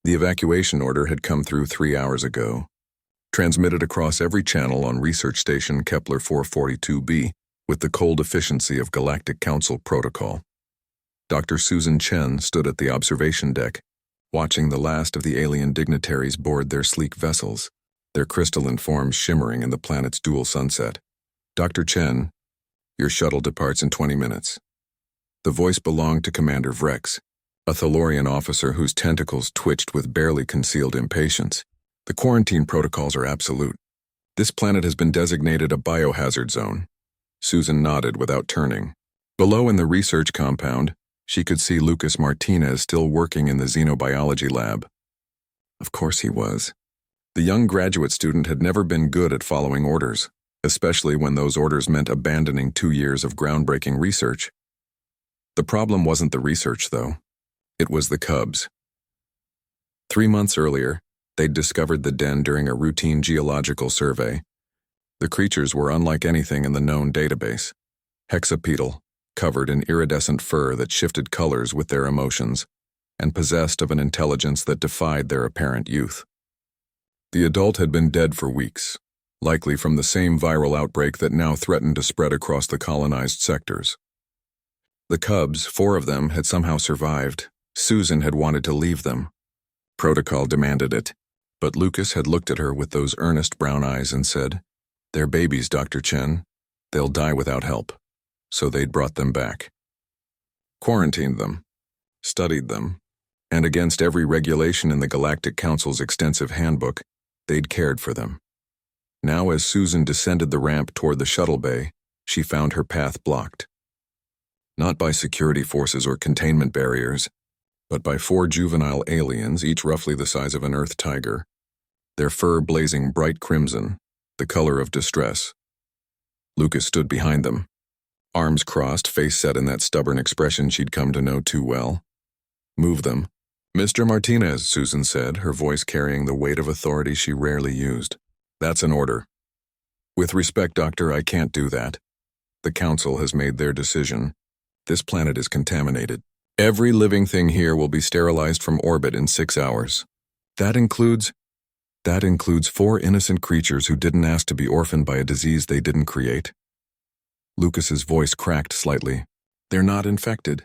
The evacuation order had come through 3 hours ago, transmitted across every channel on Research Station Kepler 442b with the cold efficiency of Galactic Council protocol. Dr. Susan Chen stood at the observation deck, watching the last of the alien dignitaries board their sleek vessels, their crystalline forms shimmering in the planet's dual sunset. "Dr. Chen, your shuttle departs in 20 minutes. The voice belonged to Commander Vrex, a Thalorian officer whose tentacles twitched with barely concealed impatience. "The quarantine protocols are absolute. This planet has been designated a biohazard zone." Susan nodded without turning. Below in the research compound, she could see Lucas Martinez still working in the xenobiology lab. Of course he was. The young graduate student had never been good at following orders, especially when those orders meant abandoning 2 years of groundbreaking research. The problem wasn't the research, though. It was the cubs. 3 months earlier, they'd discovered the den during a routine geological survey. The creatures were unlike anything in the known database. Hexapedal, covered in iridescent fur that shifted colors with their emotions, and possessed of an intelligence that defied their apparent youth. The adult had been dead for weeks, likely from the same viral outbreak that now threatened to spread across the colonized sectors. The cubs, 4 of them, had somehow survived. Susan had wanted to leave them. Protocol demanded it, but Lucas had looked at her with those earnest brown eyes and said, "They're babies, Dr. Chen. They'll die without help." So they'd brought them back. Quarantined them, studied them, and against every regulation in the Galactic Council's extensive handbook, they'd cared for them. Now as Susan descended the ramp toward the shuttle bay, she found her path blocked. Not by security forces or containment barriers, but by 4 juvenile aliens, each roughly the size of an Earth tiger, their fur blazing bright crimson, the color of distress. Lucas stood behind them, arms crossed, face set in that stubborn expression she'd come to know too well. "Move them." "Mr. Martinez," Susan said, her voice carrying the weight of authority she rarely used. "That's an order." "With respect, Doctor, I can't do that. The Council has made their decision. This planet is contaminated. Every living thing here will be sterilized from orbit in 6 hours. That includes 4 innocent creatures who didn't ask to be orphaned by a disease they didn't create." Lucas's voice cracked slightly. "They're not infected.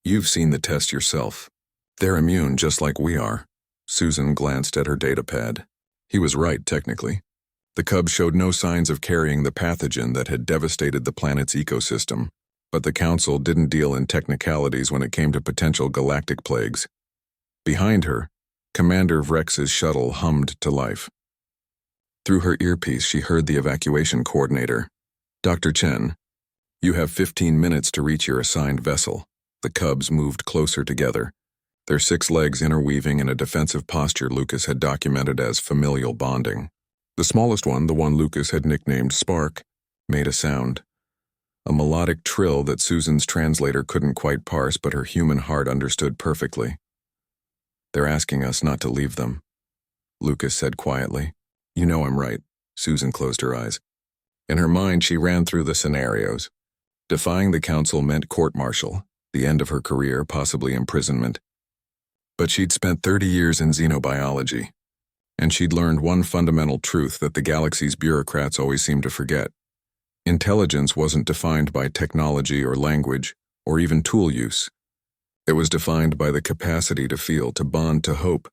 You've seen the test yourself. They're immune just like we are." Susan glanced at her datapad. He was right, technically. The cubs showed no signs of carrying the pathogen that had devastated the planet's ecosystem, but the Council didn't deal in technicalities when it came to potential galactic plagues. Behind her, Commander Vrex's shuttle hummed to life. Through her earpiece, she heard the evacuation coordinator. "Dr. Chen, you have 15 minutes to reach your assigned vessel." The cubs moved closer together, their 6 legs interweaving in a defensive posture Lucas had documented as familial bonding. The smallest one, the one Lucas had nicknamed Spark, made a sound. A melodic trill that Susan's translator couldn't quite parse, but her human heart understood perfectly. "They're asking us not to leave them," Lucas said quietly. "You know I'm right." Susan closed her eyes. In her mind, she ran through the scenarios. Defying the Council meant court-martial, the end of her career, possibly imprisonment. But she'd spent 30 years in xenobiology, and she'd learned one fundamental truth that the galaxy's bureaucrats always seem to forget. Intelligence wasn't defined by technology or language, or even tool use. It was defined by the capacity to feel, to bond, to hope.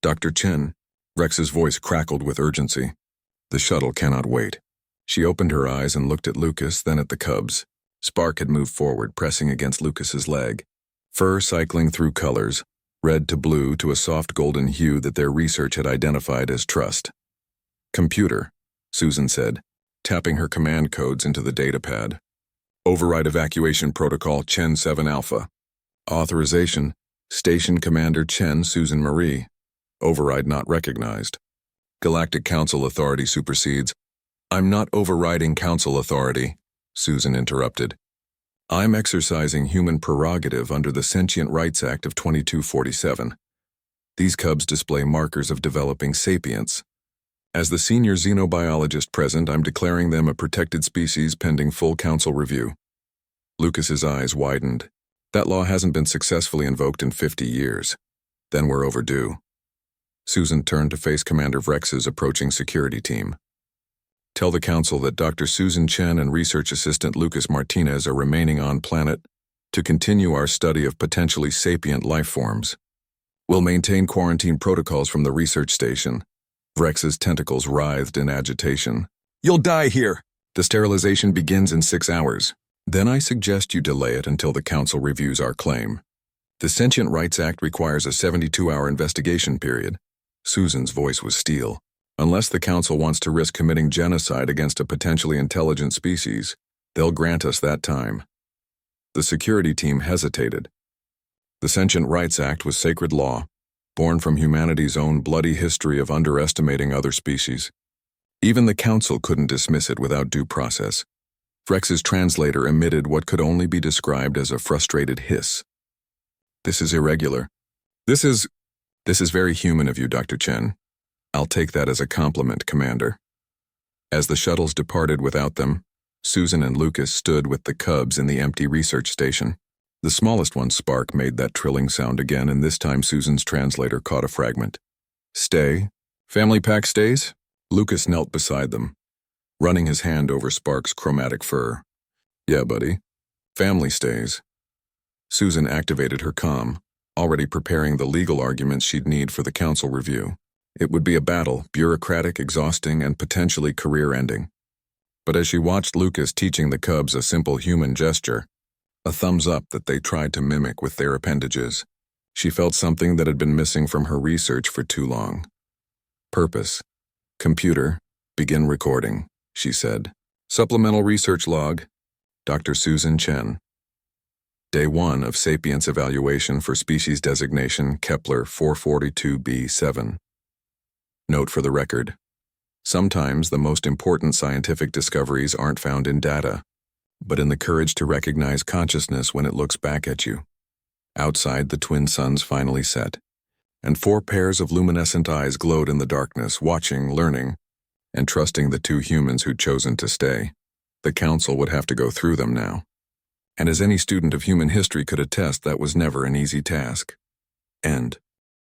"Dr. Chen," Rex's voice crackled with urgency. "The shuttle cannot wait." She opened her eyes and looked at Lucas, then at the cubs. Spark had moved forward, pressing against Lucas's leg. Fur cycling through colors, red to blue to a soft golden hue that their research had identified as trust. "Computer," Susan said, tapping her command codes into the datapad. "Override evacuation protocol Chen 7 Alpha. Authorization, Station Commander Chen Susan Marie. Override not recognized. Galactic Council authority supersedes." "I'm not overriding Council authority," Susan interrupted. "I'm exercising human prerogative under the Sentient Rights Act of 2247. These cubs display markers of developing sapience. As the senior xenobiologist present, I'm declaring them a protected species pending full Council review." Lucas's eyes widened. That law hasn't been successfully invoked in 50 years. Then we're overdue. Susan turned to face Commander Vrex's approaching security team. Tell the Council that Dr. Susan Chen and Research Assistant Lucas Martinez are remaining on planet to continue our study of potentially sapient life forms. We'll maintain quarantine protocols from the research station. Vrex's tentacles writhed in agitation. You'll die here! The sterilization begins in 6 hours. Then I suggest you delay it until the Council reviews our claim. The Sentient Rights Act requires a 72-hour investigation period. Susan's voice was steel. Unless the Council wants to risk committing genocide against a potentially intelligent species, they'll grant us that time. The security team hesitated. The Sentient Rights Act was sacred law, born from humanity's own bloody history of underestimating other species. Even the Council couldn't dismiss it without due process. Vrex's translator emitted what could only be described as a frustrated hiss. This is irregular. This is very human of you, Dr. Chen. I'll take that as a compliment, Commander. As the shuttles departed without them, Susan and Lucas stood with the cubs in the empty research station. The smallest one, Spark, made that trilling sound again, and this time Susan's translator caught a fragment. Stay? Family pack stays? Lucas knelt beside them, running his hand over Spark's chromatic fur. Yeah, buddy. Family stays. Susan activated her comm, already preparing the legal arguments she'd need for the Council review. It would be a battle, bureaucratic, exhausting, and potentially career-ending. But as she watched Lucas teaching the cubs a simple human gesture, a thumbs up that they tried to mimic with their appendages, she felt something that had been missing from her research for too long. Purpose. Computer, begin recording, she said. Supplemental research log. Dr. Susan Chen. Day 1 of Sapience Evaluation for Species Designation Kepler 442b7. Note for the record. Sometimes the most important scientific discoveries aren't found in data, but in the courage to recognize consciousness when it looks back at you. Outside, the twin suns finally set, and 4 pairs of luminescent eyes glowed in the darkness, watching, learning, and trusting the 2 humans who'd chosen to stay. The Council would have to go through them now. And as any student of human history could attest, that was never an easy task. End.